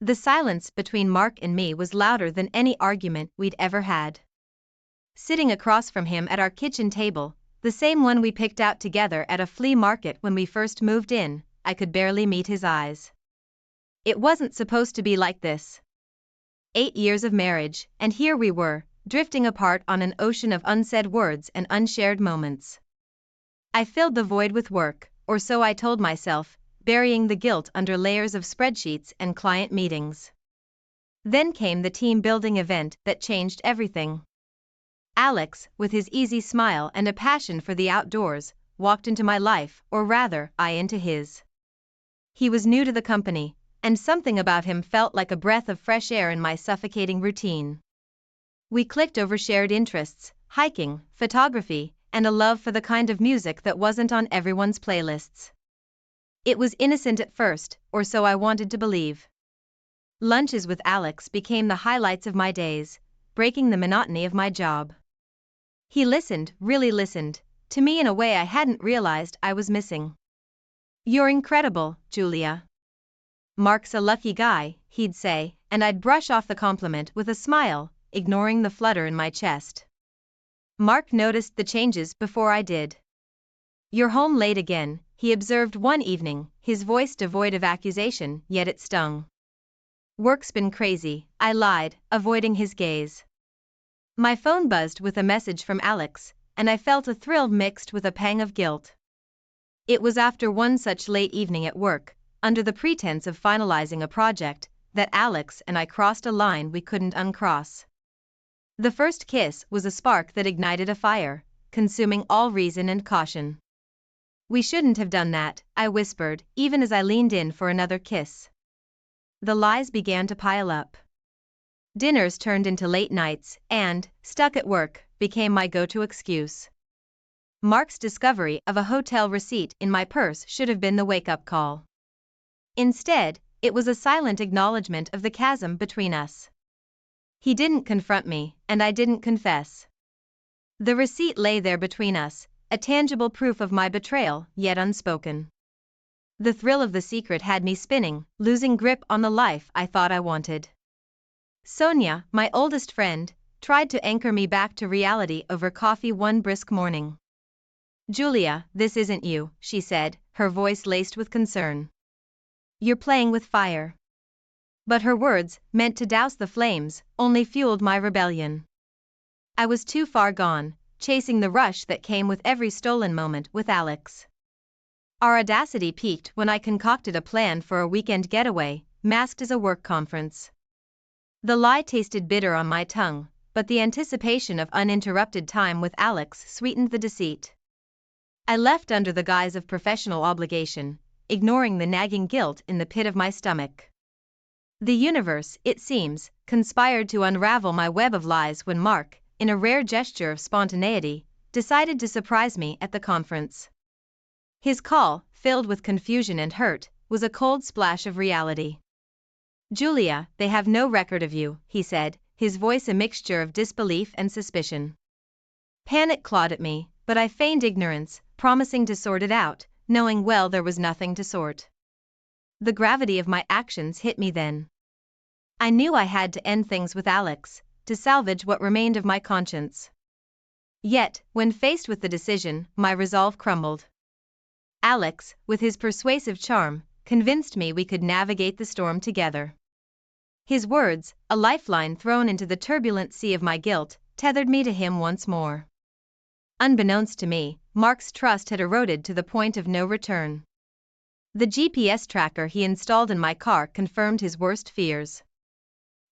The silence between Mark and me was louder than any argument we'd ever had. Sitting across from him at our kitchen table, the same one we picked out together at a flea market when we first moved in, I could barely meet his eyes. It wasn't supposed to be like this. 8 years of marriage, and here we were, drifting apart on an ocean of unsaid words and unshared moments. I filled the void with work, or so I told myself, burying the guilt under layers of spreadsheets and client meetings. Then came the team-building event that changed everything. Alex, with his easy smile and a passion for the outdoors, walked into my life, or rather, I into his. He was new to the company, and something about him felt like a breath of fresh air in my suffocating routine. We clicked over shared interests, hiking, photography, and a love for the kind of music that wasn't on everyone's playlists. It was innocent at first, or so I wanted to believe. Lunches with Alex became the highlights of my days, breaking the monotony of my job. He listened, really listened, to me in a way I hadn't realized I was missing. "You're incredible, Julia." "Mark's a lucky guy," he'd say, and I'd brush off the compliment with a smile, ignoring the flutter in my chest. Mark noticed the changes before I did. "You're home late again," he observed one evening, his voice devoid of accusation, yet it stung. "Work's been crazy," I lied, avoiding his gaze. My phone buzzed with a message from Alex, and I felt a thrill mixed with a pang of guilt. It was after one such late evening at work, under the pretense of finalizing a project, that Alex and I crossed a line we couldn't uncross. The first kiss was a spark that ignited a fire, consuming all reason and caution. "We shouldn't have done that," I whispered, even as I leaned in for another kiss. The lies began to pile up. Dinners turned into late nights, and, stuck at work, became my go-to excuse. Mark's discovery of a hotel receipt in my purse should have been the wake-up call. Instead, it was a silent acknowledgement of the chasm between us. He didn't confront me, and I didn't confess. The receipt lay there between us, a tangible proof of my betrayal, yet unspoken. The thrill of the secret had me spinning, losing grip on the life I thought I wanted. Sonia, my oldest friend, tried to anchor me back to reality over coffee one brisk morning. "Julia, this isn't you," she said, her voice laced with concern. "You're playing with fire." But her words, meant to douse the flames, only fueled my rebellion. I was too far gone, chasing the rush that came with every stolen moment with Alex. Our audacity peaked when I concocted a plan for a weekend getaway, masked as a work conference. The lie tasted bitter on my tongue, but the anticipation of uninterrupted time with Alex sweetened the deceit. I left under the guise of professional obligation, ignoring the nagging guilt in the pit of my stomach. The universe, it seems, conspired to unravel my web of lies when Mark, in a rare gesture of spontaneity, decided to surprise me at the conference. His call, filled with confusion and hurt, was a cold splash of reality. "Julia, they have no record of you," he said, his voice a mixture of disbelief and suspicion. Panic clawed at me, but I feigned ignorance, promising to sort it out, knowing well there was nothing to sort. The gravity of my actions hit me then. I knew I had to end things with Alex, to salvage what remained of my conscience. Yet, when faced with the decision, my resolve crumbled. Alex, with his persuasive charm, convinced me we could navigate the storm together. His words, a lifeline thrown into the turbulent sea of my guilt, tethered me to him once more. Unbeknownst to me, Mark's trust had eroded to the point of no return. The GPS tracker he installed in my car confirmed his worst fears.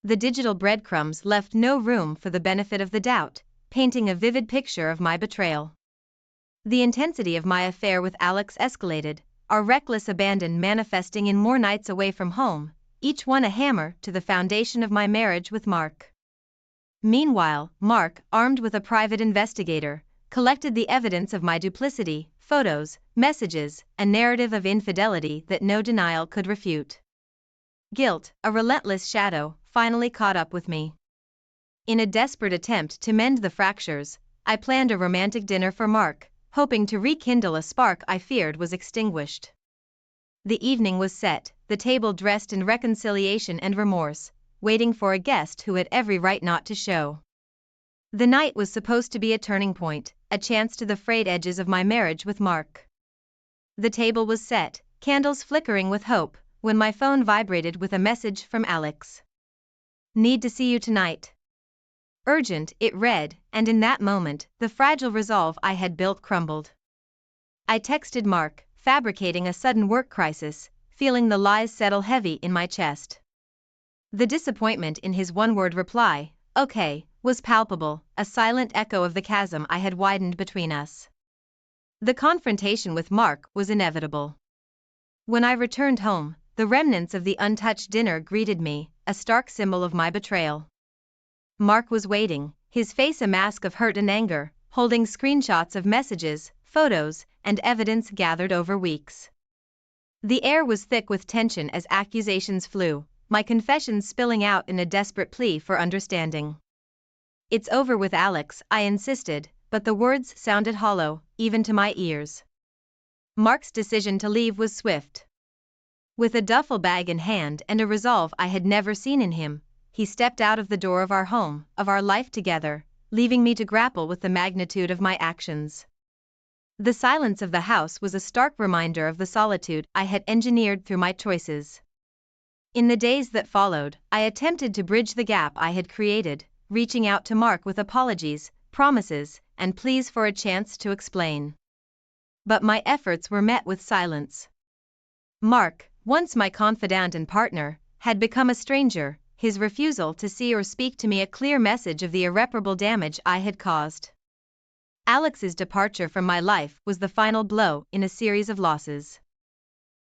The digital breadcrumbs left no room for the benefit of the doubt, painting a vivid picture of my betrayal. The intensity of my affair with Alex escalated, our reckless abandon manifesting in more nights away from home, each one a hammer to the foundation of my marriage with Mark. Meanwhile, Mark, armed with a private investigator, collected the evidence of my duplicity, photos, messages, a narrative of infidelity that no denial could refute. Guilt, a relentless shadow, finally caught up with me. In a desperate attempt to mend the fractures, I planned a romantic dinner for Mark, hoping to rekindle a spark I feared was extinguished. The evening was set, the table dressed in reconciliation and remorse, waiting for a guest who had every right not to show. The night was supposed to be a turning point, a chance to the frayed edges of my marriage with Mark. The table was set, candles flickering with hope, when my phone vibrated with a message from Alex. "Need to see you tonight." Urgent, it read, and in that moment, the fragile resolve I had built crumbled. I texted Mark, fabricating a sudden work crisis, feeling the lies settle heavy in my chest. The disappointment in his one-word reply, "Okay," was palpable, a silent echo of the chasm I had widened between us. The confrontation with Mark was inevitable. When I returned home, the remnants of the untouched dinner greeted me, a stark symbol of my betrayal. Mark was waiting, his face a mask of hurt and anger, holding screenshots of messages, photos, and evidence gathered over weeks. The air was thick with tension as accusations flew, my confessions spilling out in a desperate plea for understanding. "It's over with Alex," I insisted, but the words sounded hollow, even to my ears. Mark's decision to leave was swift. With a duffel bag in hand and a resolve I had never seen in him, he stepped out of the door of our home, of our life together, leaving me to grapple with the magnitude of my actions. The silence of the house was a stark reminder of the solitude I had engineered through my choices. In the days that followed, I attempted to bridge the gap I had created, reaching out to Mark with apologies, promises, and pleas for a chance to explain. But my efforts were met with silence. Mark, once my confidant and partner, had become a stranger, his refusal to see or speak to me a clear message of the irreparable damage I had caused. Alex's departure from my life was the final blow in a series of losses.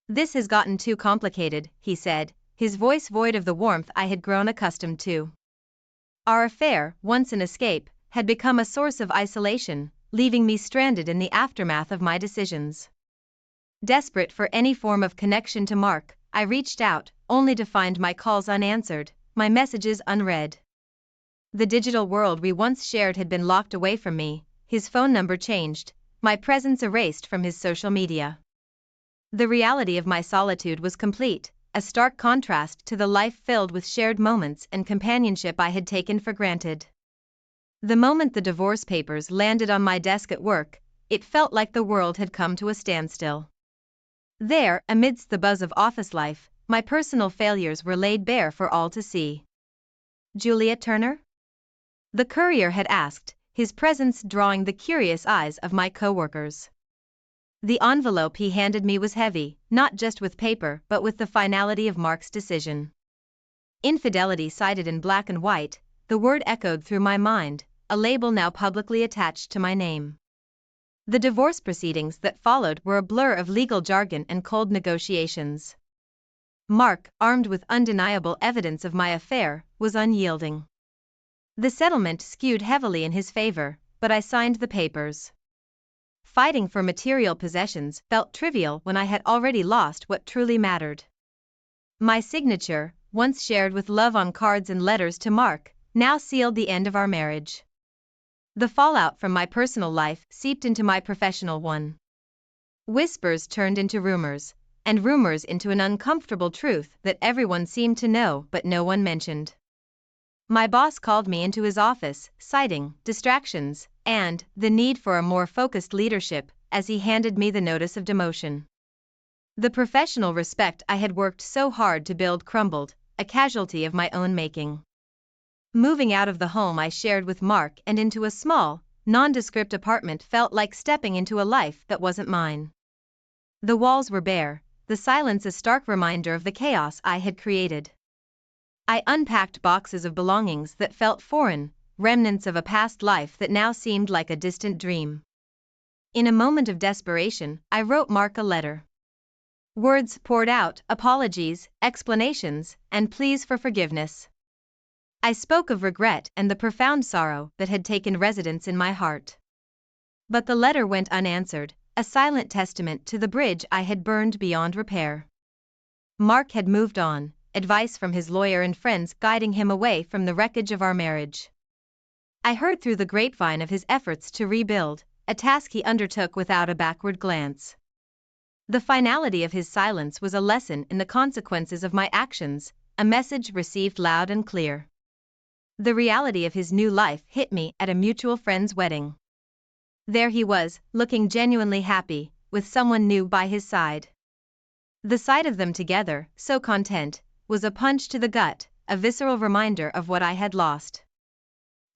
"This has gotten too complicated," he said, his voice void of the warmth I had grown accustomed to. Our affair, once an escape, had become a source of isolation, leaving me stranded in the aftermath of my decisions. Desperate for any form of connection to Mark, I reached out, only to find my calls unanswered, my messages unread. The digital world we once shared had been locked away from me, his phone number changed, my presence erased from his social media. The reality of my solitude was complete, a stark contrast to the life filled with shared moments and companionship I had taken for granted. The moment the divorce papers landed on my desk at work, it felt like the world had come to a standstill. There, amidst the buzz of office life, my personal failures were laid bare for all to see. "Julia Turner?" the courier had asked, his presence drawing the curious eyes of my coworkers. The envelope he handed me was heavy, not just with paper but with the finality of Mark's decision. Infidelity cited in black and white, the word echoed through my mind, a label now publicly attached to my name. The divorce proceedings that followed were a blur of legal jargon and cold negotiations. Mark, armed with undeniable evidence of my affair, was unyielding. The settlement skewed heavily in his favor, but I signed the papers. Fighting for material possessions felt trivial when I had already lost what truly mattered. My signature, once shared with love on cards and letters to Mark, now sealed the end of our marriage. The fallout from my personal life seeped into my professional one. Whispers turned into rumors, and rumors into an uncomfortable truth that everyone seemed to know but no one mentioned. My boss called me into his office, citing distractions and the need for a more focused leadership as he handed me the notice of demotion. The professional respect I had worked so hard to build crumbled, a casualty of my own making. Moving out of the home I shared with Mark and into a small, nondescript apartment felt like stepping into a life that wasn't mine. The walls were bare, the silence a stark reminder of the chaos I had created. I unpacked boxes of belongings that felt foreign, remnants of a past life that now seemed like a distant dream. In a moment of desperation, I wrote Mark a letter. Words poured out, apologies, explanations, and pleas for forgiveness. I spoke of regret and the profound sorrow that had taken residence in my heart. But the letter went unanswered, a silent testament to the bridge I had burned beyond repair. Mark had moved on, advice from his lawyer and friends guiding him away from the wreckage of our marriage. I heard through the grapevine of his efforts to rebuild, a task he undertook without a backward glance. The finality of his silence was a lesson in the consequences of my actions, a message received loud and clear. The reality of his new life hit me at a mutual friend's wedding. There he was, looking genuinely happy, with someone new by his side. The sight of them together, so content, was a punch to the gut, a visceral reminder of what I had lost.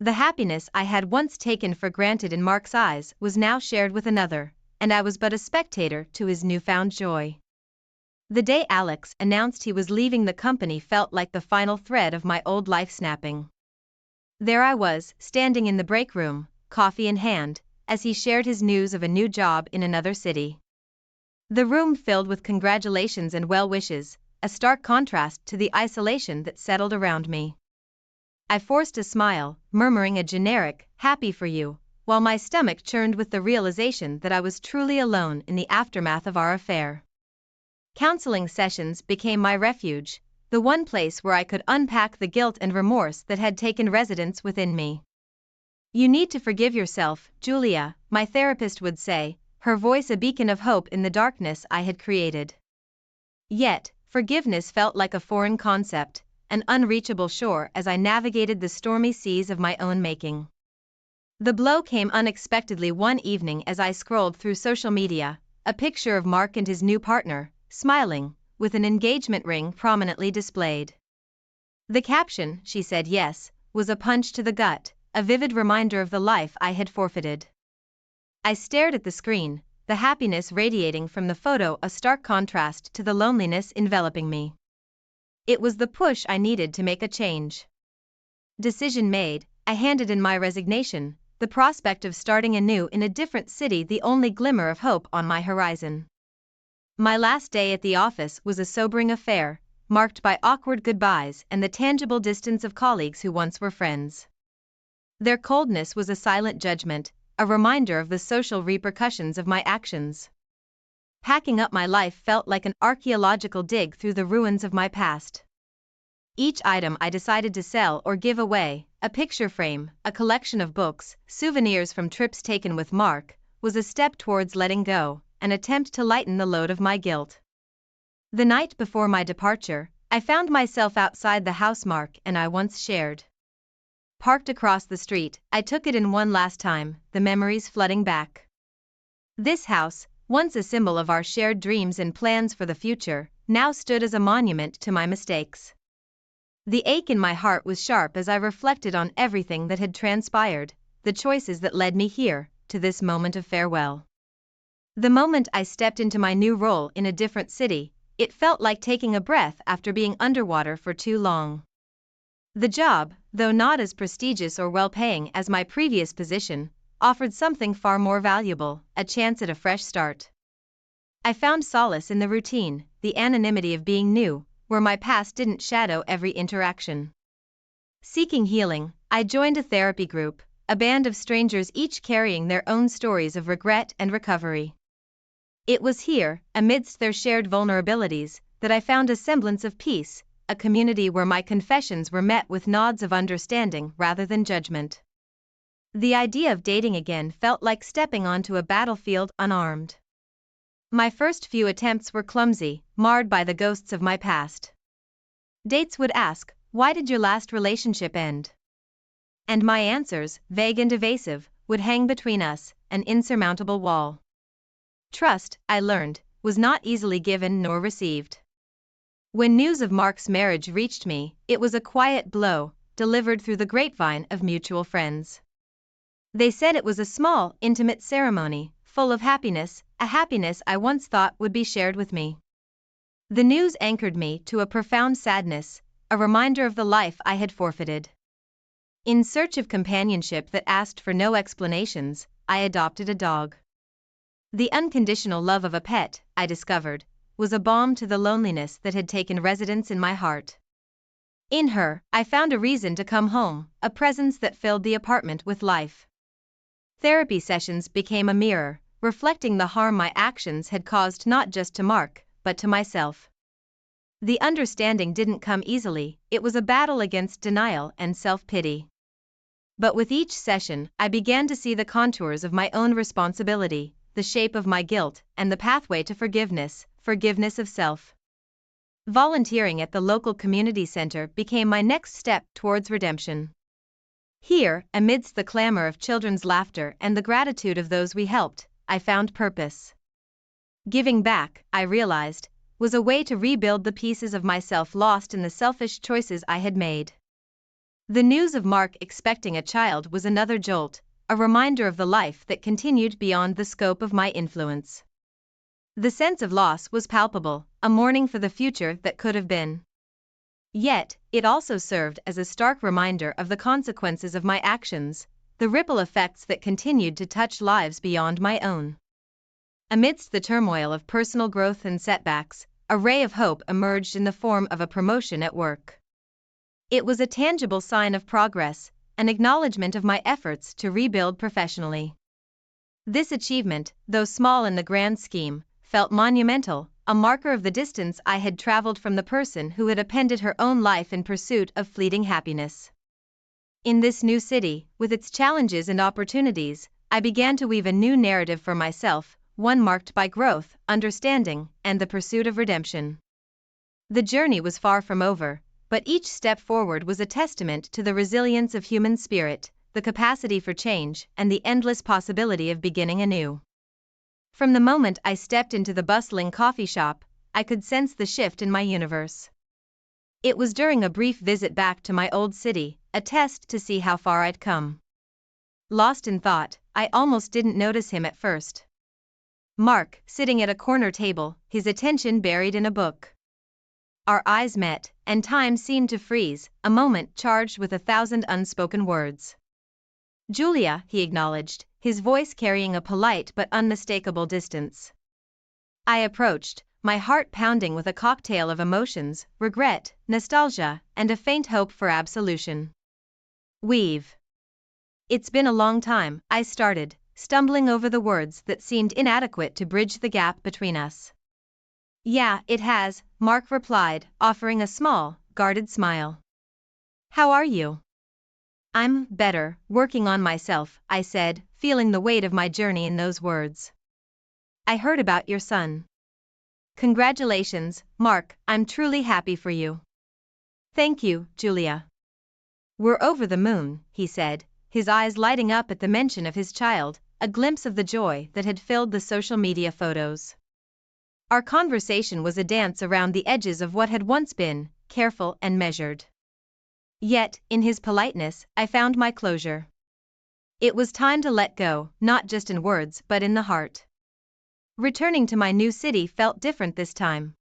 The happiness I had once taken for granted in Mark's eyes was now shared with another, and I was but a spectator to his newfound joy. The day Alex announced he was leaving the company felt like the final thread of my old life snapping. There I was, standing in the break room, coffee in hand, as he shared his news of a new job in another city. The room filled with congratulations and well wishes, a stark contrast to the isolation that settled around me. I forced a smile, murmuring a generic, "happy for you," while my stomach churned with the realization that I was truly alone in the aftermath of our affair. Counseling sessions became my refuge, the one place where I could unpack the guilt and remorse that had taken residence within me. "You need to forgive yourself, Julia," my therapist would say, her voice a beacon of hope in the darkness I had created. Yet, forgiveness felt like a foreign concept, an unreachable shore as I navigated the stormy seas of my own making. The blow came unexpectedly one evening as I scrolled through social media, a picture of Mark and his new partner, smiling, with an engagement ring prominently displayed. The caption, "She said yes," was a punch to the gut, a vivid reminder of the life I had forfeited. I stared at the screen, the happiness radiating from the photo a stark contrast to the loneliness enveloping me. It was the push I needed to make a change. Decision made, I handed in my resignation, the prospect of starting anew in a different city the only glimmer of hope on my horizon. My last day at the office was a sobering affair, marked by awkward goodbyes and the tangible distance of colleagues who once were friends. Their coldness was a silent judgment, a reminder of the social repercussions of my actions. Packing up my life felt like an archaeological dig through the ruins of my past. Each item I decided to sell or give away, a picture frame, a collection of books, souvenirs from trips taken with Mark, was a step towards letting go, an attempt to lighten the load of my guilt. The night before my departure, I found myself outside the house Mark and I once shared. Parked across the street, I took it in one last time, the memories flooding back. This house, once a symbol of our shared dreams and plans for the future, now stood as a monument to my mistakes. The ache in my heart was sharp as I reflected on everything that had transpired, the choices that led me here, to this moment of farewell. The moment I stepped into my new role in a different city, it felt like taking a breath after being underwater for too long. The job, though not as prestigious or well-paying as my previous position, offered something far more valuable, a chance at a fresh start. I found solace in the routine, the anonymity of being new, where my past didn't shadow every interaction. Seeking healing, I joined a therapy group, a band of strangers each carrying their own stories of regret and recovery. It was here, amidst their shared vulnerabilities, that I found a semblance of peace, a community where my confessions were met with nods of understanding rather than judgment. The idea of dating again felt like stepping onto a battlefield unarmed. My first few attempts were clumsy, marred by the ghosts of my past. Dates would ask, "Why did your last relationship end?" And my answers, vague and evasive, would hang between us, an insurmountable wall. Trust, I learned, was not easily given nor received. When news of Mark's marriage reached me, it was a quiet blow, delivered through the grapevine of mutual friends. They said it was a small, intimate ceremony, full of happiness, a happiness I once thought would be shared with me. The news anchored me to a profound sadness, a reminder of the life I had forfeited. In search of companionship that asked for no explanations, I adopted a dog. The unconditional love of a pet, I discovered, was a balm to the loneliness that had taken residence in my heart. In her, I found a reason to come home, a presence that filled the apartment with life. Therapy sessions became a mirror, reflecting the harm my actions had caused not just to Mark, but to myself. The understanding didn't come easily, it was a battle against denial and self-pity. But with each session, I began to see the contours of my own responsibility, the shape of my guilt, and the pathway to forgiveness of self. Volunteering at the local community center became my next step towards redemption. Here, amidst the clamor of children's laughter and the gratitude of those we helped, I found purpose. Giving back, I realized, was a way to rebuild the pieces of myself lost in the selfish choices I had made. The news of Mark expecting a child was another jolt, a reminder of the life that continued beyond the scope of my influence. The sense of loss was palpable, a mourning for the future that could have been. Yet, it also served as a stark reminder of the consequences of my actions, the ripple effects that continued to touch lives beyond my own. Amidst the turmoil of personal growth and setbacks, a ray of hope emerged in the form of a promotion at work. It was a tangible sign of progress, an acknowledgement of my efforts to rebuild professionally. This achievement, though small in the grand scheme, felt monumental, a marker of the distance I had traveled from the person who had appended her own life in pursuit of fleeting happiness. In this new city, with its challenges and opportunities, I began to weave a new narrative for myself, one marked by growth, understanding, and the pursuit of redemption. The journey was far from over, but each step forward was a testament to the resilience of human spirit, the capacity for change, and the endless possibility of beginning anew. From the moment I stepped into the bustling coffee shop, I could sense the shift in my universe. It was during a brief visit back to my old city, a test to see how far I'd come. Lost in thought, I almost didn't notice him at first. Mark, sitting at a corner table, his attention buried in a book. Our eyes met, and time seemed to freeze, a moment charged with 1,000 unspoken words. "Julia," he acknowledged, his voice carrying a polite but unmistakable distance. I approached, my heart pounding with a cocktail of emotions, regret, nostalgia, and a faint hope for absolution. "We've. It's been a long time," I started, stumbling over the words that seemed inadequate to bridge the gap between us. "Yeah, it has," Mark replied, offering a small, guarded smile. "How are you?" "I'm better, working on myself," I said, feeling the weight of my journey in those words. "I heard about your son." "Congratulations, Mark, I'm truly happy for you." "Thank you, Julia." "We're over the moon," he said, his eyes lighting up at the mention of his child, a glimpse of the joy that had filled the social media photos. Our conversation was a dance around the edges of what had once been careful and measured. Yet, in his politeness, I found my closure. It was time to let go, not just in words but in the heart. Returning to my new city felt different this time.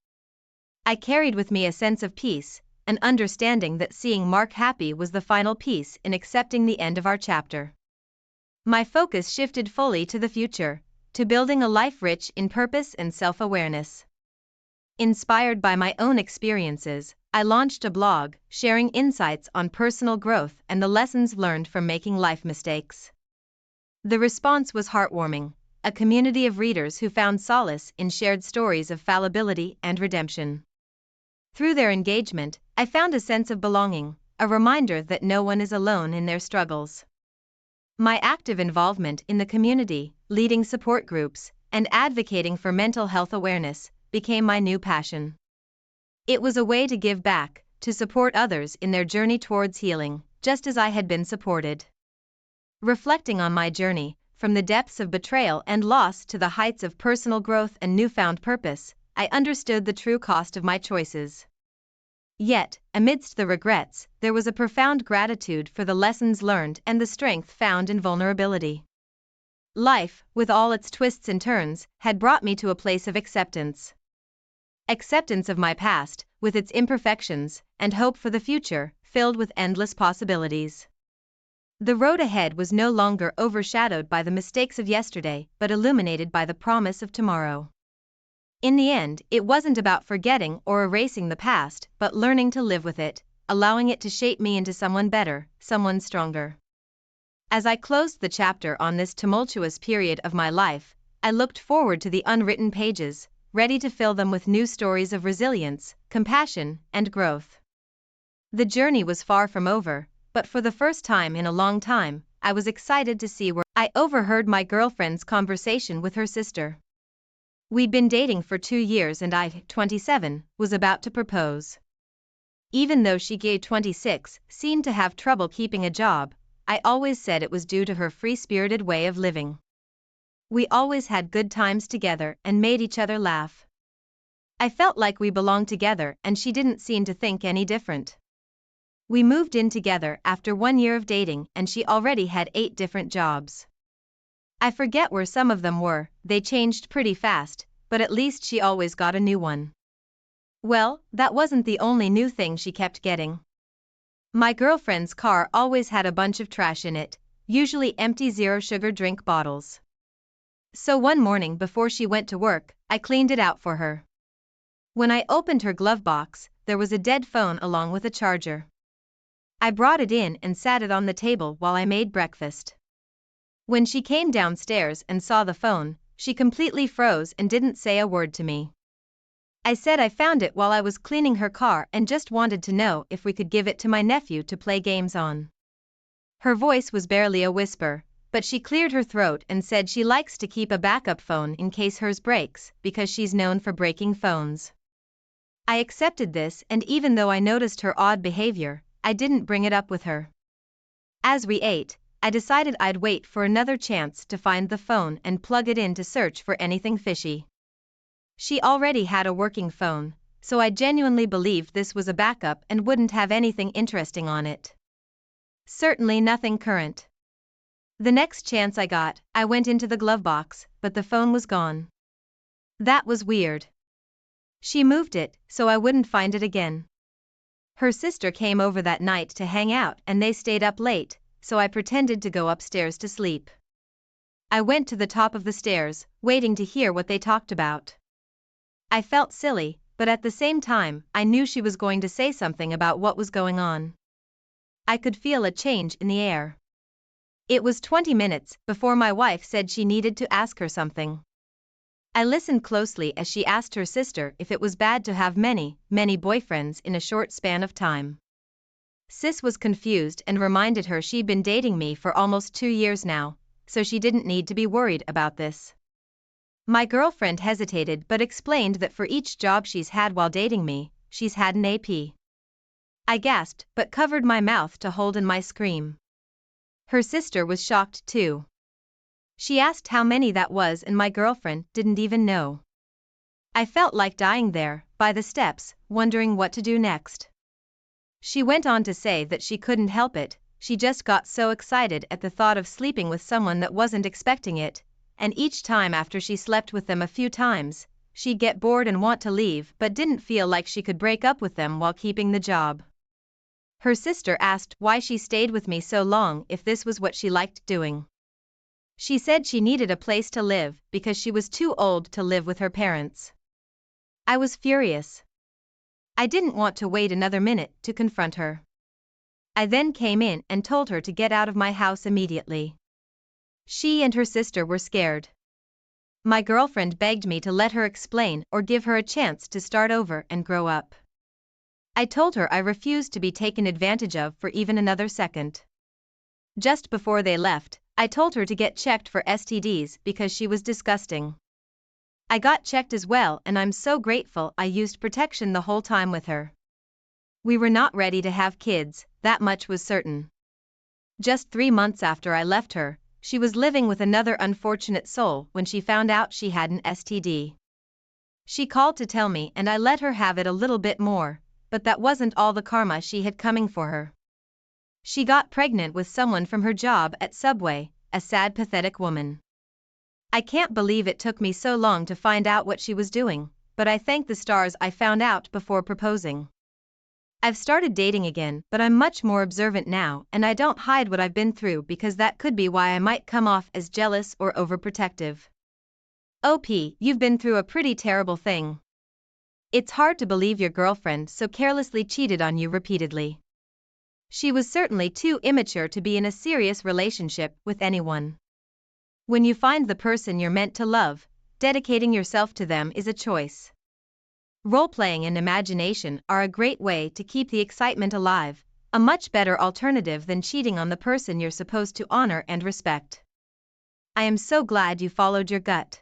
I carried with me a sense of peace, an understanding that seeing Mark happy was the final piece in accepting the end of our chapter. My focus shifted fully to the future, to building a life rich in purpose and self-awareness. Inspired by my own experiences, I launched a blog, sharing insights on personal growth and the lessons learned from making life mistakes. The response was heartwarming, a community of readers who found solace in shared stories of fallibility and redemption. Through their engagement, I found a sense of belonging, a reminder that no one is alone in their struggles. My active involvement in the community, leading support groups, and advocating for mental health awareness, became my new passion. It was a way to give back, to support others in their journey towards healing, just as I had been supported. Reflecting on my journey, from the depths of betrayal and loss to the heights of personal growth and newfound purpose, I understood the true cost of my choices. Yet, amidst the regrets, there was a profound gratitude for the lessons learned and the strength found in vulnerability. Life, with all its twists and turns, had brought me to a place of acceptance. Acceptance of my past, with its imperfections, and hope for the future, filled with endless possibilities. The road ahead was no longer overshadowed by the mistakes of yesterday, but illuminated by the promise of tomorrow. In the end, it wasn't about forgetting or erasing the past, but learning to live with it, allowing it to shape me into someone better, someone stronger. As I closed the chapter on this tumultuous period of my life, I looked forward to the unwritten pages, ready to fill them with new stories of resilience, compassion, and growth. The journey was far from over, but for the first time in a long time, I was excited to see where I overheard my girlfriend's conversation with her sister. We'd been dating for 2 years and I, 27, was about to propose. Even though she, 26, seemed to have trouble keeping a job, I always said it was due to her free-spirited way of living. We always had good times together and made each other laugh. I felt like we belonged together and she didn't seem to think any different. We moved in together after 1 year of dating and she already had 8 different jobs. I forget where some of them were, they changed pretty fast, but at least she always got a new one. Well, that wasn't the only new thing she kept getting. My girlfriend's car always had a bunch of trash in it, usually empty zero-sugar drink bottles. So one morning before she went to work, I cleaned it out for her. When I opened her glove box, there was a dead phone along with a charger. I brought it in and sat it on the table while I made breakfast. When she came downstairs and saw the phone, she completely froze and didn't say a word to me. I said I found it while I was cleaning her car and just wanted to know if we could give it to my nephew to play games on. Her voice was barely a whisper, but she cleared her throat and said she likes to keep a backup phone in case hers breaks because she's known for breaking phones. I accepted this, and even though I noticed her odd behavior, I didn't bring it up with her. As we ate, I decided I'd wait for another chance to find the phone and plug it in to search for anything fishy. She already had a working phone, so I genuinely believed this was a backup and wouldn't have anything interesting on it. Certainly nothing current. The next chance I got, I went into the glove box, but the phone was gone. That was weird. She moved it, so I wouldn't find it again. Her sister came over that night to hang out and they stayed up late, so I pretended to go upstairs to sleep. I went to the top of the stairs, waiting to hear what they talked about. I felt silly, but at the same time, I knew she was going to say something about what was going on. I could feel a change in the air. It was 20 minutes before my wife said she needed to ask her something. I listened closely as she asked her sister if it was bad to have many boyfriends in a short span of time. Sis was confused and reminded her she'd been dating me for almost 2 years now, so she didn't need to be worried about this. My girlfriend hesitated but explained that for each job she's had while dating me, she's had an AP. I gasped but covered my mouth to hold in my scream. Her sister was shocked too. She asked how many that was and my girlfriend didn't even know. I felt like dying there, by the steps, wondering what to do next. She went on to say that she couldn't help it, she just got so excited at the thought of sleeping with someone that wasn't expecting it, and each time after she slept with them a few times, she'd get bored and want to leave but didn't feel like she could break up with them while keeping the job. Her sister asked why she stayed with me so long if this was what she liked doing. She said she needed a place to live because she was too old to live with her parents. I was furious. I didn't want to wait another minute to confront her. I then came in and told her to get out of my house immediately. She and her sister were scared. My girlfriend begged me to let her explain or give her a chance to start over and grow up. I told her I refused to be taken advantage of for even another second. Just before they left, I told her to get checked for STDs because she was disgusting. I got checked as well and I'm so grateful I used protection the whole time with her. We were not ready to have kids, that much was certain. Just 3 months after I left her, she was living with another unfortunate soul when she found out she had an STD. She called to tell me and I let her have it a little bit more, but that wasn't all the karma she had coming for her. She got pregnant with someone from her job at Subway, a sad, pathetic woman. I can't believe it took me so long to find out what she was doing, but I thank the stars I found out before proposing. I've started dating again, but I'm much more observant now and I don't hide what I've been through because that could be why I might come off as jealous or overprotective. OP, you've been through a pretty terrible thing. It's hard to believe your girlfriend so carelessly cheated on you repeatedly. She was certainly too immature to be in a serious relationship with anyone. When you find the person you're meant to love, dedicating yourself to them is a choice. Role-playing and imagination are a great way to keep the excitement alive, a much better alternative than cheating on the person you're supposed to honor and respect. I am so glad you followed your gut.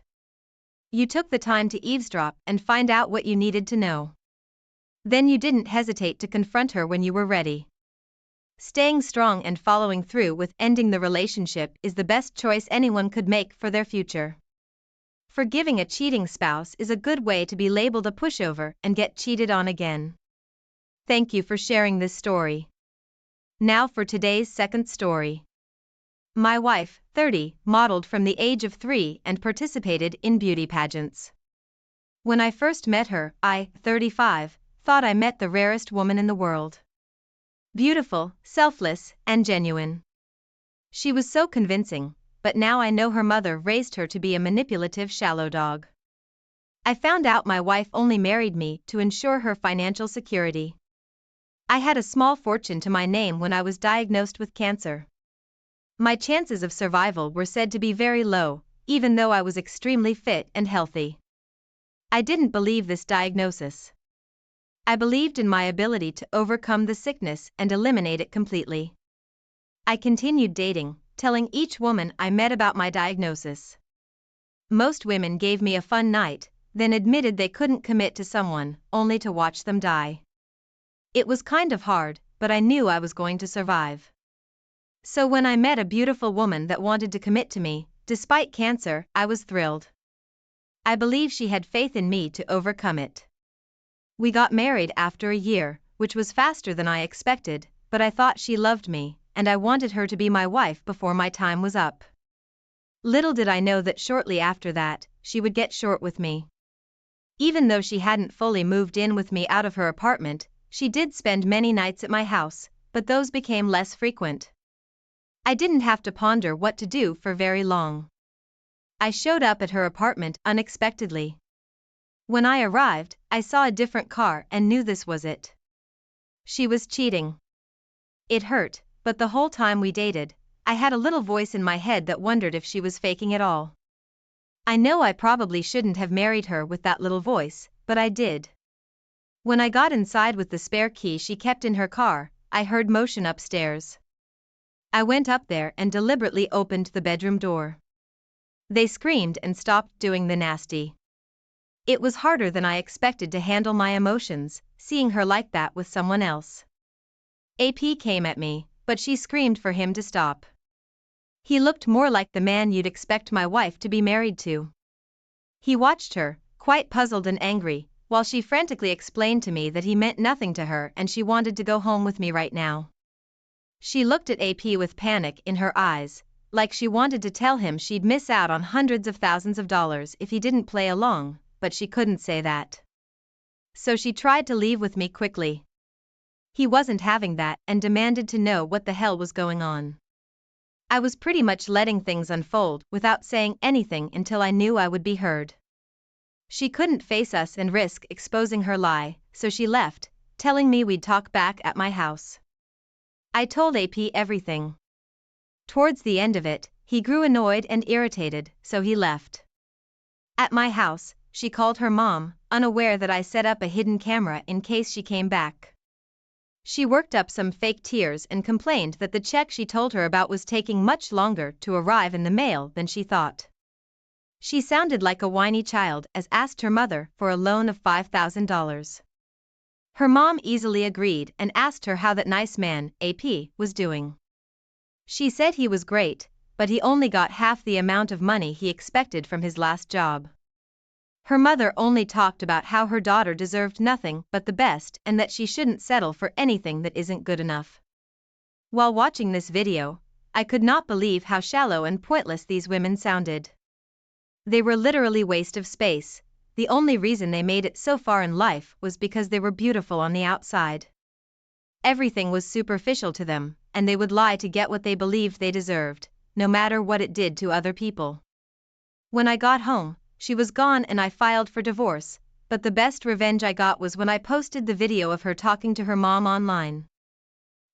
You took the time to eavesdrop and find out what you needed to know. Then you didn't hesitate to confront her when you were ready. Staying strong and following through with ending the relationship is the best choice anyone could make for their future. Forgiving a cheating spouse is a good way to be labeled a pushover and get cheated on again. Thank you for sharing this story. Now for today's second story. My wife, 30, modeled from the age of 3 and participated in beauty pageants. When I first met her, I, 35, thought I met the rarest woman in the world. Beautiful, selfless, and genuine. She was so convincing, but now I know her mother raised her to be a manipulative shallow dog. I found out my wife only married me to ensure her financial security. I had a small fortune to my name when I was diagnosed with cancer. My chances of survival were said to be very low, even though I was extremely fit and healthy. I didn't believe this diagnosis. I believed in my ability to overcome the sickness and eliminate it completely. I continued dating, telling each woman I met about my diagnosis. Most women gave me a fun night, then admitted they couldn't commit to someone, only to watch them die. It was kind of hard, but I knew I was going to survive. So when I met a beautiful woman that wanted to commit to me, despite cancer, I was thrilled. I believe she had faith in me to overcome it. We got married after a year, which was faster than I expected, but I thought she loved me, and I wanted her to be my wife before my time was up. Little did I know that shortly after that, she would get short with me. Even though she hadn't fully moved in with me out of her apartment, she did spend many nights at my house, but those became less frequent. I didn't have to ponder what to do for very long. I showed up at her apartment unexpectedly. When I arrived, I saw a different car and knew this was it. She was cheating. It hurt, but the whole time we dated, I had a little voice in my head that wondered if she was faking it all. I know I probably shouldn't have married her with that little voice, but I did. When I got inside with the spare key she kept in her car, I heard motion upstairs. I went up there and deliberately opened the bedroom door. They screamed and stopped doing the nasty. It was harder than I expected to handle my emotions, seeing her like that with someone else. AP came at me, but she screamed for him to stop. He looked more like the man you'd expect my wife to be married to. He watched her, quite puzzled and angry, while she frantically explained to me that he meant nothing to her and she wanted to go home with me right now. She looked at AP with panic in her eyes, like she wanted to tell him she'd miss out on hundreds of thousands of dollars if he didn't play along, but she couldn't say that. So she tried to leave with me quickly. He wasn't having that and demanded to know what the hell was going on. I was pretty much letting things unfold without saying anything until I knew I would be heard. She couldn't face us and risk exposing her lie, so she left, telling me we'd talk back at my house. I told AP everything. Towards the end of it, he grew annoyed and irritated, so he left. At my house, she called her mom, unaware that I set up a hidden camera in case she came back. She worked up some fake tears and complained that the check she told her about was taking much longer to arrive in the mail than she thought. She sounded like a whiny child as asked her mother for a loan of $5,000. Her mom easily agreed and asked her how that nice man, AP, was doing. She said he was great, but he only got half the amount of money he expected from his last job. Her mother only talked about how her daughter deserved nothing but the best and that she shouldn't settle for anything that isn't good enough. While watching this video, I could not believe how shallow and pointless these women sounded. They were literally waste of space. The only reason they made it so far in life was because they were beautiful on the outside. Everything was superficial to them, and they would lie to get what they believed they deserved, no matter what it did to other people. When I got home, she was gone and I filed for divorce, but the best revenge I got was when I posted the video of her talking to her mom online.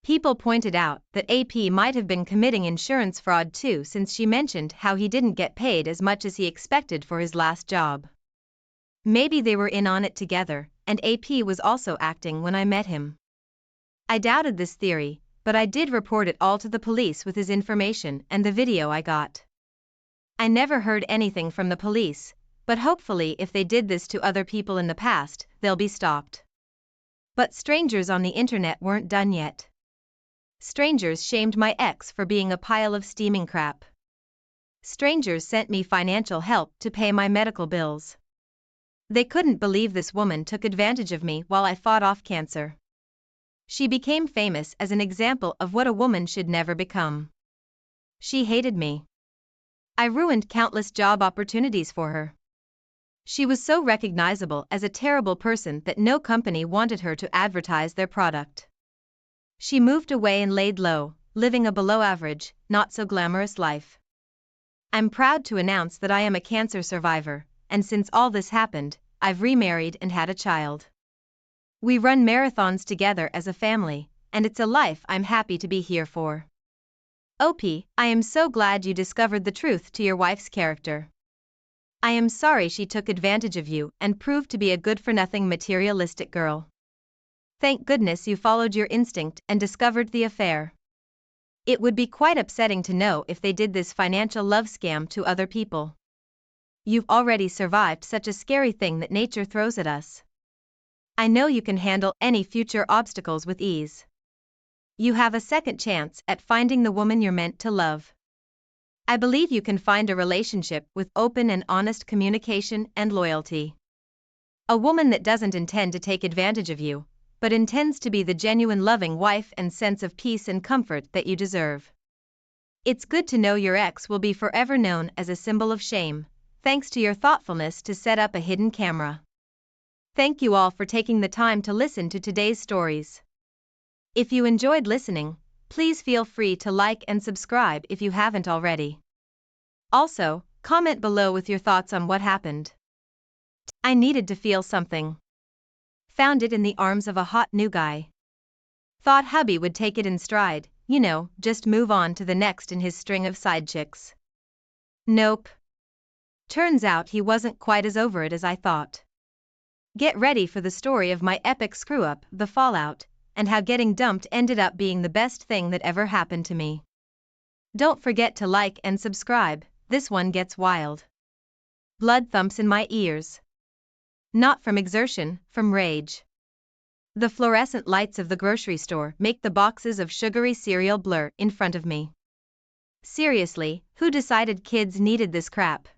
People pointed out that AP might have been committing insurance fraud too, since she mentioned how he didn't get paid as much as he expected for his last job. Maybe they were in on it together, and AP was also acting when I met him. I doubted this theory, but I did report it all to the police with his information and the video I got. I never heard anything from the police, but hopefully if they did this to other people in the past, they'll be stopped. But strangers on the internet weren't done yet. Strangers shamed my ex for being a pile of steaming crap. Strangers sent me financial help to pay my medical bills. They couldn't believe this woman took advantage of me while I fought off cancer. She became famous as an example of what a woman should never become. She hated me. I ruined countless job opportunities for her. She was so recognizable as a terrible person that no company wanted her to advertise their product. She moved away and laid low, living a below-average, not-so-glamorous life. I'm proud to announce that I am a cancer survivor, and since all this happened, I've remarried and had a child. We run marathons together as a family, and it's a life I'm happy to be here for. Opie, I am so glad you discovered the truth to your wife's character. I am sorry she took advantage of you and proved to be a good-for-nothing materialistic girl. Thank goodness you followed your instinct and discovered the affair. It would be quite upsetting to know if they did this financial love scam to other people. You've already survived such a scary thing that nature throws at us. I know you can handle any future obstacles with ease. You have a second chance at finding the woman you're meant to love. I believe you can find a relationship with open and honest communication and loyalty. A woman that doesn't intend to take advantage of you, but intends to be the genuine loving wife and sense of peace and comfort that you deserve. It's good to know your ex will be forever known as a symbol of shame, thanks to your thoughtfulness to set up a hidden camera. Thank you all for taking the time to listen to today's stories. If you enjoyed listening, please feel free to like and subscribe if you haven't already. Also, comment below with your thoughts on what happened. I needed to feel something. Found it in the arms of a hot new guy. Thought hubby would take it in stride, just move on to the next in his string of side chicks. Nope. Turns out he wasn't quite as over it as I thought. Get ready for the story of my epic screw-up, the fallout, and how getting dumped ended up being the best thing that ever happened to me. Don't forget to like and subscribe, this one gets wild. Blood thumps in my ears. Not from exertion, from rage. The fluorescent lights of the grocery store make the boxes of sugary cereal blur in front of me. Seriously, who decided kids needed this crap?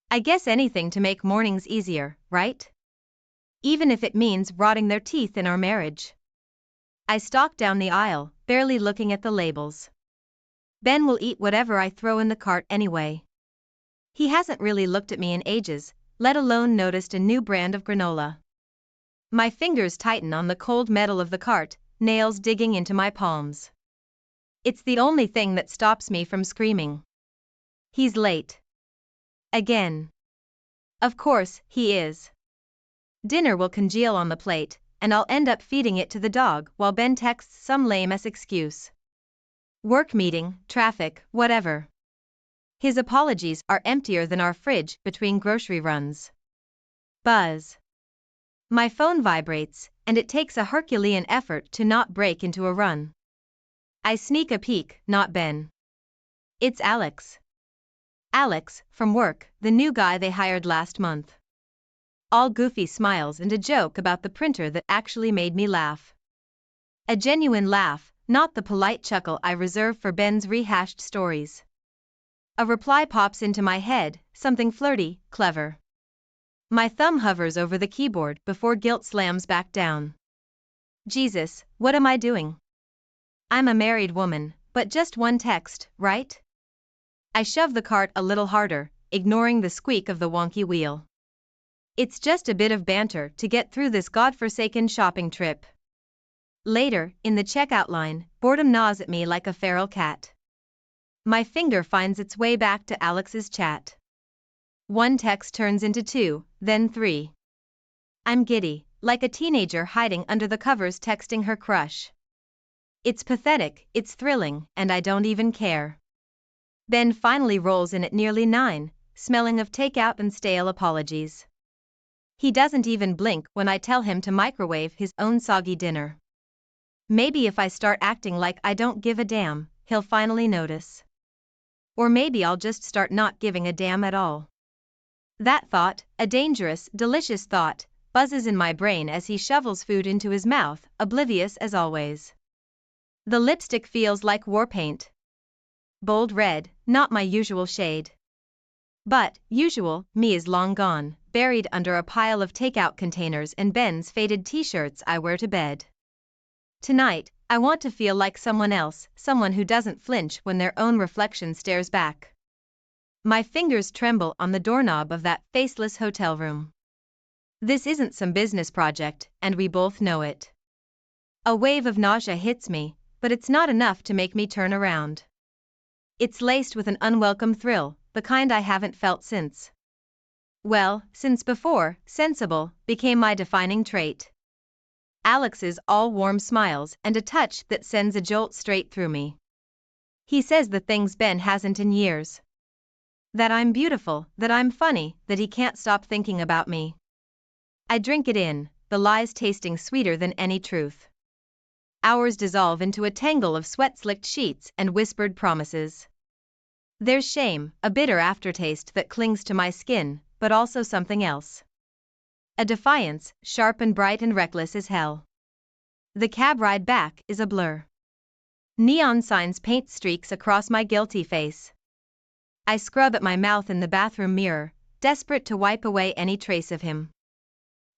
I guess anything to make mornings easier, right? Even if it means rotting their teeth in our marriage. I stalk down the aisle, barely looking at the labels. Ben will eat whatever I throw in the cart anyway. He hasn't really looked at me in ages, let alone noticed a new brand of granola. My fingers tighten on the cold metal of the cart, nails digging into my palms. It's the only thing that stops me from screaming. He's late. Again. Of course, he is. Dinner will congeal on the plate, and I'll end up feeding it to the dog while Ben texts some lame-ass excuse. Work meeting, traffic, whatever. His apologies are emptier than our fridge between grocery runs. Buzz. My phone vibrates, and it takes a Herculean effort to not break into a run. I sneak a peek, not Ben. It's Alex. Alex, from work, the new guy they hired last month. All goofy smiles and a joke about the printer that actually made me laugh. A genuine laugh, not the polite chuckle I reserve for Ben's rehashed stories. A reply pops into my head, something flirty, clever. My thumb hovers over the keyboard before guilt slams back down. Jesus, what am I doing? I'm a married woman, but just one text, right? I shove the cart a little harder, ignoring the squeak of the wonky wheel. It's just a bit of banter to get through this godforsaken shopping trip. Later, in the checkout line, boredom gnaws at me like a feral cat. My finger finds its way back to Alex's chat. One text turns into 2, then 3. I'm giddy, like a teenager hiding under the covers texting her crush. It's pathetic, it's thrilling, and I don't even care. Ben finally rolls in at nearly 9, smelling of takeout and stale apologies. He doesn't even blink when I tell him to microwave his own soggy dinner. maybe if I start acting like I don't give a damn, he'll finally notice. Or maybe I'll just start not giving a damn at all. That thought, a dangerous, delicious thought, buzzes in my brain as he shovels food into his mouth, oblivious as always. The lipstick feels like war paint. Bold red, not my usual shade. But, usual, me is long gone, buried under a pile of takeout containers and Ben's faded t-shirts I wear to bed. Tonight, I want to feel like someone else, someone who doesn't flinch when their own reflection stares back. My fingers tremble on the doorknob of that faceless hotel room. This isn't some business project, and we both know it. A wave of nausea hits me, but it's not enough to make me turn around. It's laced with an unwelcome thrill, the kind I haven't felt since. Well, since before, sensible, became my defining trait. Alex's all warm smiles and a touch that sends a jolt straight through me. He says the things Ben hasn't in years. That I'm beautiful, that I'm funny, that he can't stop thinking about me. I drink it in, the lies tasting sweeter than any truth. Hours dissolve into a tangle of sweat-slicked sheets and whispered promises. There's shame, a bitter aftertaste that clings to my skin, but also something else. A defiance, sharp and bright and reckless as hell. The cab ride back is a blur. Neon signs paint streaks across my guilty face. I scrub at my mouth in the bathroom mirror, desperate to wipe away any trace of him.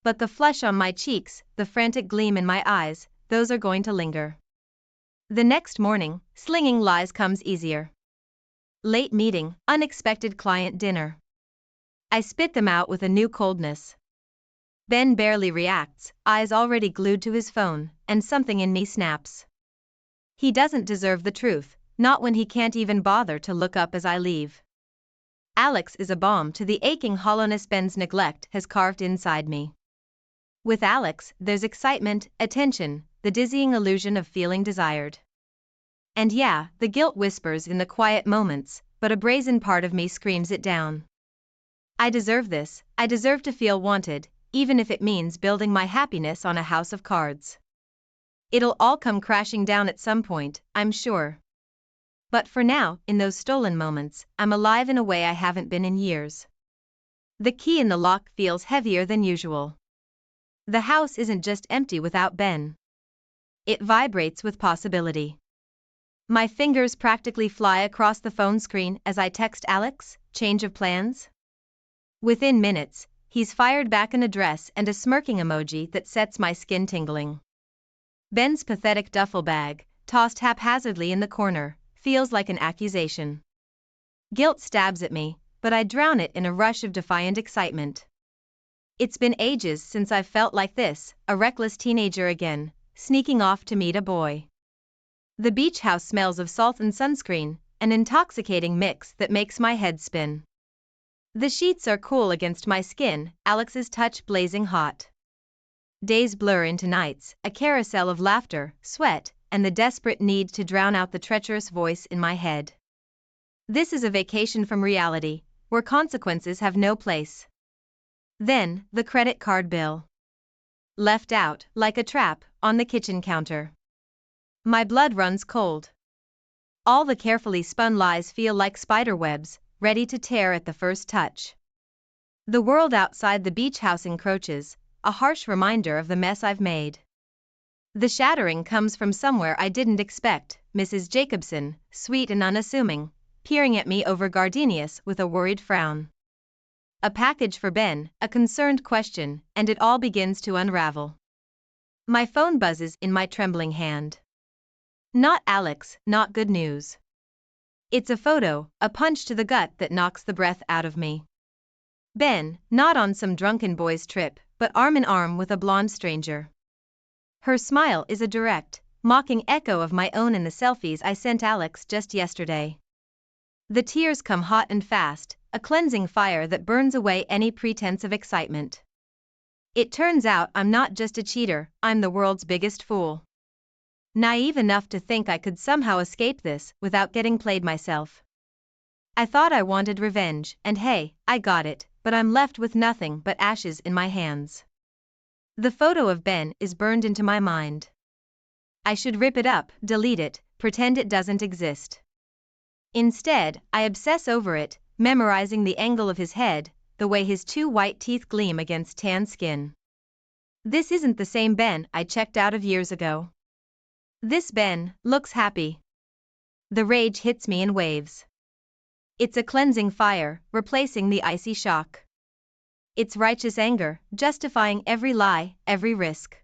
But the flush on my cheeks, the frantic gleam in my eyes, those are going to linger. The next morning, slinging lies comes easier. Late meeting, unexpected client dinner. I spit them out with a new coldness. Ben barely reacts, eyes already glued to his phone, and something in me snaps. He doesn't deserve the truth, not when he can't even bother to look up as I leave. Alex is a balm to the aching hollowness Ben's neglect has carved inside me. With Alex, there's excitement, attention, the dizzying illusion of feeling desired. And yeah, the guilt whispers in the quiet moments, but a brazen part of me screams it down. I deserve this, I deserve to feel wanted, even if it means building my happiness on a house of cards. It'll all come crashing down at some point, I'm sure. But for now, in those stolen moments, I'm alive in a way I haven't been in years. The key in the lock feels heavier than usual. The house isn't just empty without Ben. It vibrates with possibility. My fingers practically fly across the phone screen as I text Alex, change of plans? Within minutes, he's fired back an address and a smirking emoji that sets my skin tingling. Ben's pathetic duffel bag, tossed haphazardly in the corner, feels like an accusation. Guilt stabs at me, but I drown it in a rush of defiant excitement. It's been ages since I've felt like this, a reckless teenager again, sneaking off to meet a boy. The beach house smells of salt and sunscreen, an intoxicating mix that makes my head spin. The sheets are cool against my skin, Alex's touch blazing hot. Days blur into nights, a carousel of laughter, sweat, and the desperate need to drown out the treacherous voice in my head. This is a vacation from reality, where consequences have no place. Then, the credit card bill. Left out, like a trap, on the kitchen counter. My blood runs cold. All the carefully spun lies feel like spider webs, ready to tear at the first touch. The world outside the beach house encroaches, a harsh reminder of the mess I've made. The shattering comes from somewhere I didn't expect, Mrs. Jacobson, sweet and unassuming, peering at me over gardenias with a worried frown. A package for Ben, a concerned question, and it all begins to unravel. My phone buzzes in my trembling hand. Not Alex, not good news. It's a photo, a punch to the gut that knocks the breath out of me. Ben, not on some drunken boys' trip, but arm in arm with a blonde stranger. Her smile is a direct, mocking echo of my own in the selfies I sent Alex just yesterday. The tears come hot and fast, a cleansing fire that burns away any pretense of excitement. It turns out I'm not just a cheater, I'm the world's biggest fool. Naive enough to think I could somehow escape this without getting played myself. I thought I wanted revenge, and hey, I got it, but I'm left with nothing but ashes in my hands. The photo of Ben is burned into my mind. I should rip it up, delete it, pretend it doesn't exist. Instead, I obsess over it, memorizing the angle of his head, the way his two white teeth gleam against tan skin. This isn't the same Ben I checked out of years ago. This Ben looks happy. The rage hits me in waves. It's a cleansing fire, replacing the icy shock. It's righteous anger, justifying every lie, every risk.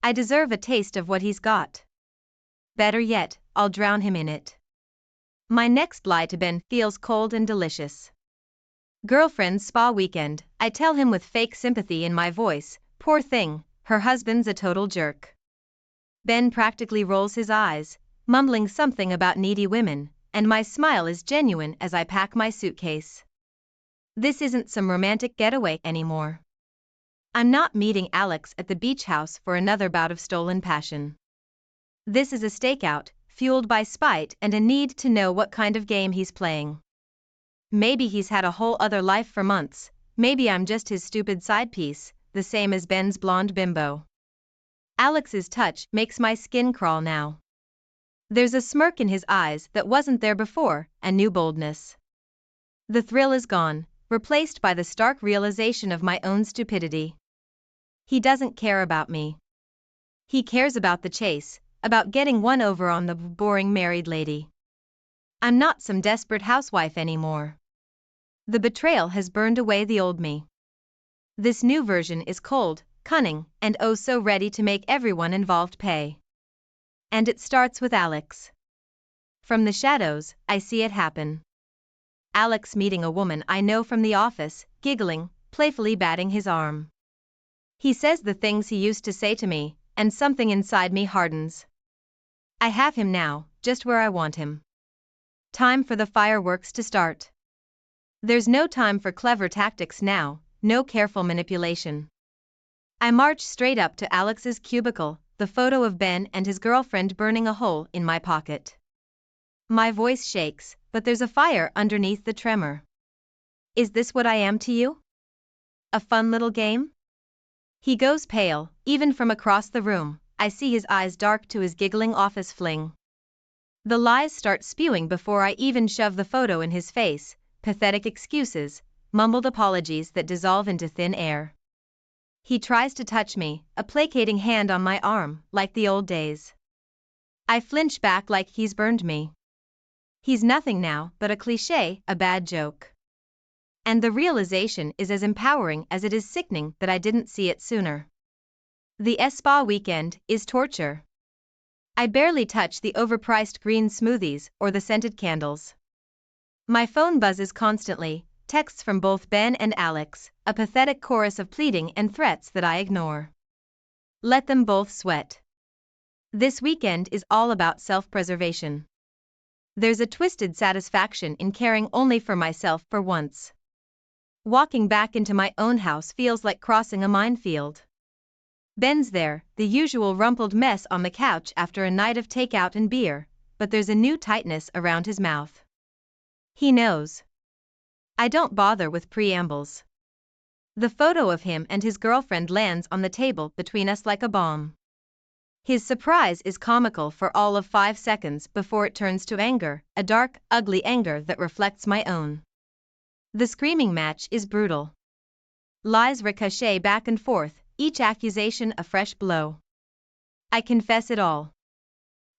I deserve a taste of what he's got. Better yet, I'll drown him in it. My next lie to Ben feels cold and delicious. Girlfriend's spa weekend, I tell him with fake sympathy in my voice, poor thing, her husband's a total jerk. Ben practically rolls his eyes, mumbling something about needy women, and my smile is genuine as I pack my suitcase. This isn't some romantic getaway anymore. I'm not meeting Alex at the beach house for another bout of stolen passion. This is a stakeout, fueled by spite and a need to know what kind of game he's playing. Maybe he's had a whole other life for months, maybe I'm just his stupid side piece, the same as Ben's blonde bimbo. Alex's touch makes my skin crawl now. There's a smirk in his eyes that wasn't there before, a new boldness. The thrill is gone, replaced by the stark realization of my own stupidity. He doesn't care about me. He cares about the chase, about getting one over on the boring married lady. I'm not some desperate housewife anymore. The betrayal has burned away the old me. This new version is cold, cunning, and oh so ready to make everyone involved pay. And it starts with Alex. From the shadows, I see it happen. Alex meeting a woman I know from the office, giggling, playfully batting his arm. He says the things he used to say to me, and something inside me hardens. I have him now, just where I want him. Time for the fireworks to start. There's no time for clever tactics now, no careful manipulation. I march straight up to Alex's cubicle, the photo of Ben and his girlfriend burning a hole in my pocket. My voice shakes, but there's a fire underneath the tremor. Is this what I am to you? A fun little game? He goes pale, even from across the room, I see his eyes dark to his giggling office fling. The lies start spewing before I even shove the photo in his face, pathetic excuses, mumbled apologies that dissolve into thin air. He tries to touch me, a placating hand on my arm, like the old days. I flinch back like he's burned me. He's nothing now but a cliché, a bad joke. And the realization is as empowering as it is sickening that I didn't see it sooner. The spa weekend is torture. I barely touch the overpriced green smoothies or the scented candles. My phone buzzes constantly, texts from both Ben and Alex, a pathetic chorus of pleading and threats that I ignore. Let them both sweat. This weekend is all about self-preservation. There's a twisted satisfaction in caring only for myself for once. Walking back into my own house feels like crossing a minefield. Ben's there, the usual rumpled mess on the couch after a night of takeout and beer, but there's a new tightness around his mouth. He knows. I don't bother with preambles. The photo of him and his girlfriend lands on the table between us like a bomb. His surprise is comical for all of 5 seconds before it turns to anger, a dark, ugly anger that reflects my own. The screaming match is brutal. Lies ricochet back and forth, each accusation a fresh blow. I confess it all.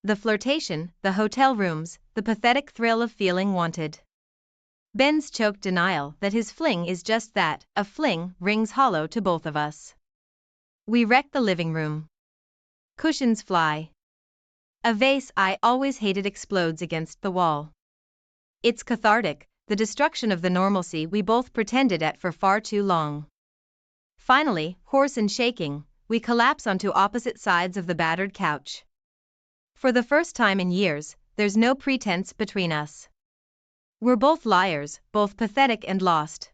The flirtation, the hotel rooms, the pathetic thrill of feeling wanted. Ben's choked denial that his fling is just that, a fling, rings hollow to both of us. We wreck the living room. Cushions fly. A vase I always hated explodes against the wall. It's cathartic, the destruction of the normalcy we both pretended at for far too long. Finally, hoarse and shaking, we collapse onto opposite sides of the battered couch. For the first time in years, there's no pretense between us. We're both liars, both pathetic and lost.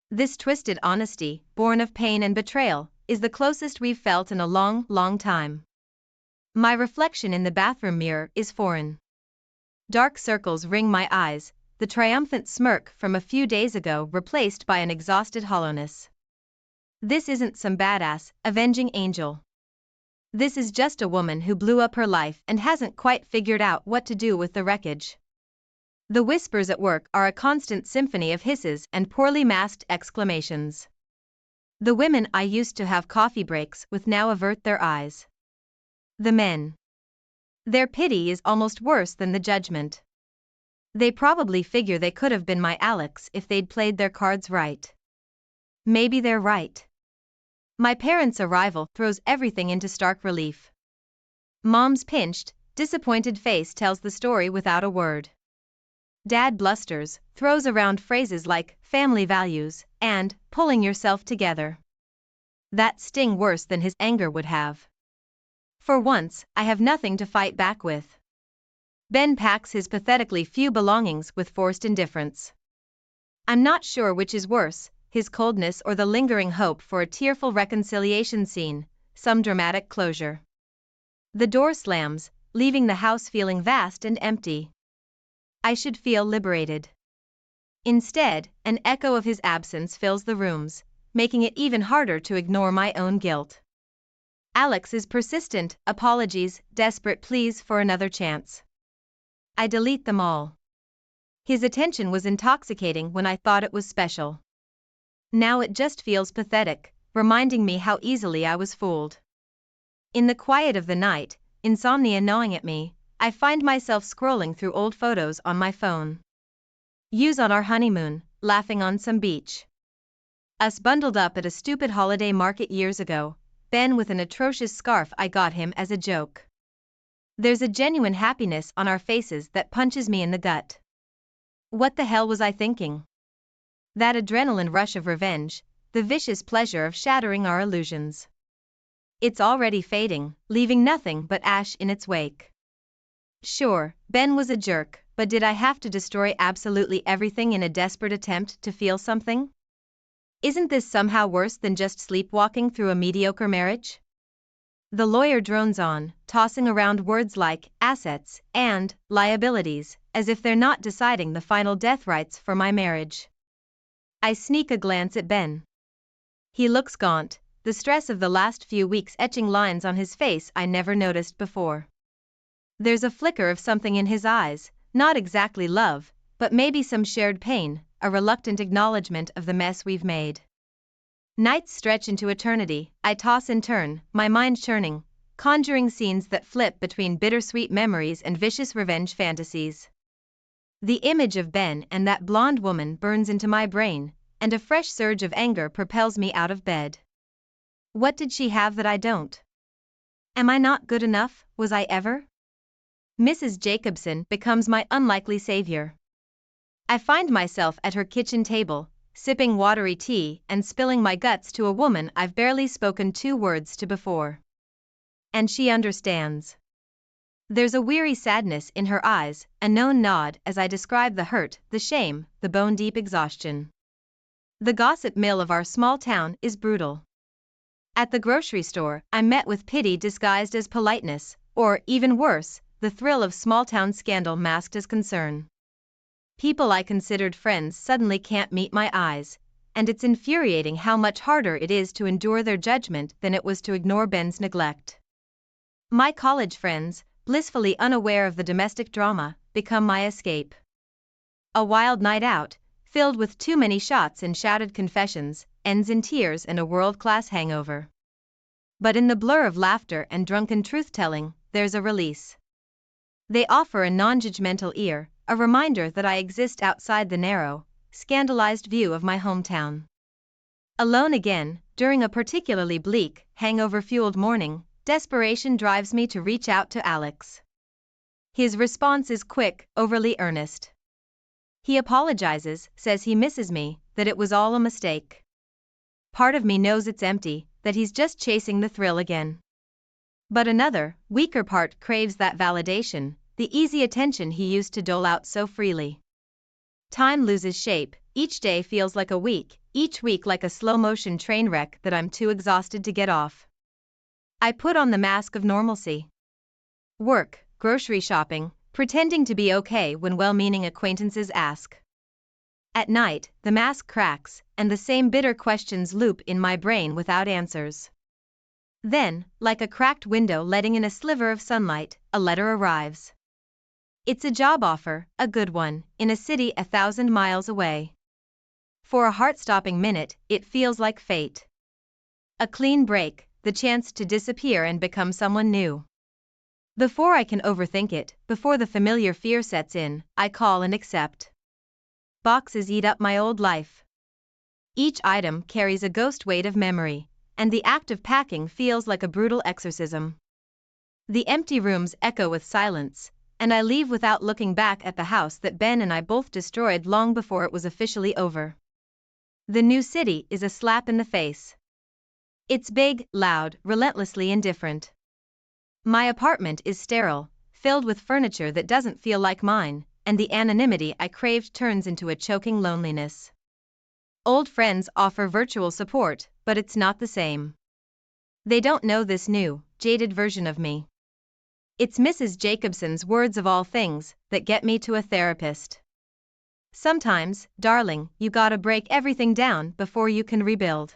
This twisted honesty, born of pain and betrayal, is the closest we've felt in a long, long time. My reflection in the bathroom mirror is foreign. Dark circles ring my eyes, the triumphant smirk from a few days ago replaced by an exhausted hollowness. This isn't some badass, avenging angel. This is just a woman who blew up her life and hasn't quite figured out what to do with the wreckage. The whispers at work are a constant symphony of hisses and poorly masked exclamations. The women I used to have coffee breaks with now avert their eyes. The men. Their pity is almost worse than the judgment. They probably figure they could have been my Alex if they'd played their cards right. Maybe they're right. My parents' arrival throws everything into stark relief. Mom's pinched, disappointed face tells the story without a word. Dad blusters, throws around phrases like family values and pulling yourself together. That sting worse than his anger would have. For once, I have nothing to fight back with. Ben packs his pathetically few belongings with forced indifference. I'm not sure which is worse, his coldness or the lingering hope for a tearful reconciliation scene, some dramatic closure. The door slams, leaving the house feeling vast and empty. I should feel liberated. Instead, an echo of his absence fills the rooms, making it even harder to ignore my own guilt. Alex's persistent apologies, desperate pleas for another chance. I delete them all. His attention was intoxicating when I thought it was special. Now it just feels pathetic, reminding me how easily I was fooled. In the quiet of the night, insomnia gnawing at me, I find myself scrolling through old photos on my phone. Use on our honeymoon, laughing on some beach. Us bundled up at a stupid holiday market years ago, Ben with an atrocious scarf I got him as a joke. There's a genuine happiness on our faces that punches me in the gut. What the hell was I thinking? That adrenaline rush of revenge, the vicious pleasure of shattering our illusions. It's already fading, leaving nothing but ash in its wake. Sure, Ben was a jerk, but did I have to destroy absolutely everything in a desperate attempt to feel something? Isn't this somehow worse than just sleepwalking through a mediocre marriage? The lawyer drones on, tossing around words like assets and liabilities, as if they're not deciding the final death rights for my marriage. I sneak a glance at Ben. He looks gaunt, the stress of the last few weeks etching lines on his face I never noticed before. There's a flicker of something in his eyes, not exactly love, but maybe some shared pain, a reluctant acknowledgement of the mess we've made. Nights stretch into eternity, I toss and turn, my mind churning, conjuring scenes that flip between bittersweet memories and vicious revenge fantasies. The image of Ben and that blonde woman burns into my brain, and a fresh surge of anger propels me out of bed. What did she have that I don't? Am I not good enough, was I ever? Mrs. Jacobson becomes my unlikely savior. I find myself at her kitchen table, sipping watery tea and spilling my guts to a woman I've barely spoken 2 words to before. And she understands. There's a weary sadness in her eyes, a known nod as I describe the hurt, the shame, the bone-deep exhaustion. The gossip mill of our small town is brutal. At the grocery store, I'm met with pity disguised as politeness, or, even worse, the thrill of small-town scandal masked as concern. People I considered friends suddenly can't meet my eyes, and it's infuriating how much harder it is to endure their judgment than it was to ignore Ben's neglect. My college friends, blissfully unaware of the domestic drama, become my escape. A wild night out, filled with too many shots and shouted confessions, ends in tears and a world-class hangover. But in the blur of laughter and drunken truth-telling, there's a release. They offer a non-judgmental ear, a reminder that I exist outside the narrow, scandalized view of my hometown. Alone again, during a particularly bleak, hangover-fueled morning, desperation drives me to reach out to Alex. His response is quick, overly earnest. He apologizes, says he misses me, that it was all a mistake. Part of me knows it's empty, that he's just chasing the thrill again. But another, weaker part craves that validation, the easy attention he used to dole out so freely. Time loses shape, each day feels like a week, each week like a slow-motion train wreck that I'm too exhausted to get off. I put on the mask of normalcy. Work, grocery shopping, pretending to be okay when well-meaning acquaintances ask. At night, the mask cracks, and the same bitter questions loop in my brain without answers. Then, like a cracked window letting in a sliver of sunlight, a letter arrives. It's a job offer, a good one, in a city 1,000 miles away. For a heart-stopping minute, it feels like fate. A clean break, the chance to disappear and become someone new. Before I can overthink it, before the familiar fear sets in, I call and accept. Boxes eat up my old life. Each item carries a ghost weight of memory, and the act of packing feels like a brutal exorcism. The empty rooms echo with silence, and I leave without looking back at the house that Ben and I both destroyed long before it was officially over. The new city is a slap in the face. It's big, loud, relentlessly indifferent. My apartment is sterile, filled with furniture that doesn't feel like mine, and the anonymity I craved turns into a choking loneliness. Old friends offer virtual support, but it's not the same. They don't know this new, jaded version of me. It's Mrs. Jacobson's words of all things that get me to a therapist. Sometimes, darling, you gotta break everything down before you can rebuild.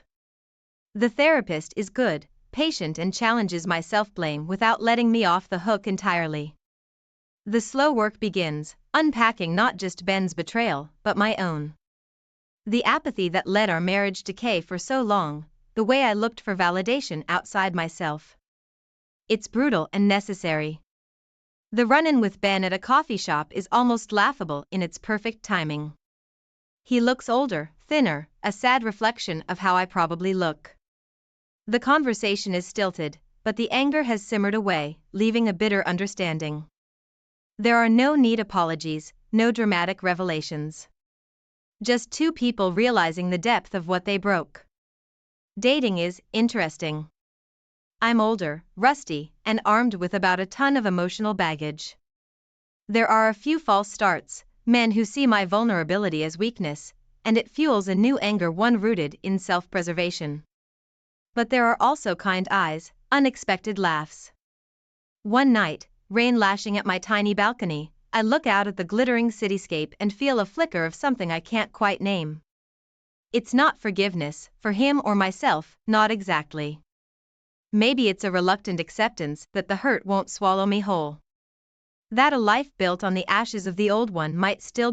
The therapist is good, patient, and challenges my self-blame without letting me off the hook entirely. The slow work begins, unpacking not just Ben's betrayal, but my own. The apathy that let our marriage decay for so long, the way I looked for validation outside myself. It's brutal and necessary. The run-in with Ben at a coffee shop is almost laughable in its perfect timing. He looks older, thinner, a sad reflection of how I probably look. The conversation is stilted, but the anger has simmered away, leaving a bitter understanding. There are no neat apologies, no dramatic revelations. Just two people realizing the depth of what they broke. Dating is interesting. I'm older, rusty, and armed with about a ton of emotional baggage. There are a few false starts, men who see my vulnerability as weakness, and it fuels a new anger, one rooted in self-preservation. But there are also kind eyes, unexpected laughs. One night, rain lashing at my tiny balcony, I look out at the glittering cityscape and feel a flicker of something I can't quite name. It's not forgiveness, for him or myself, not exactly. Maybe it's a reluctant acceptance that the hurt won't swallow me whole. That a life built on the ashes of the old one might still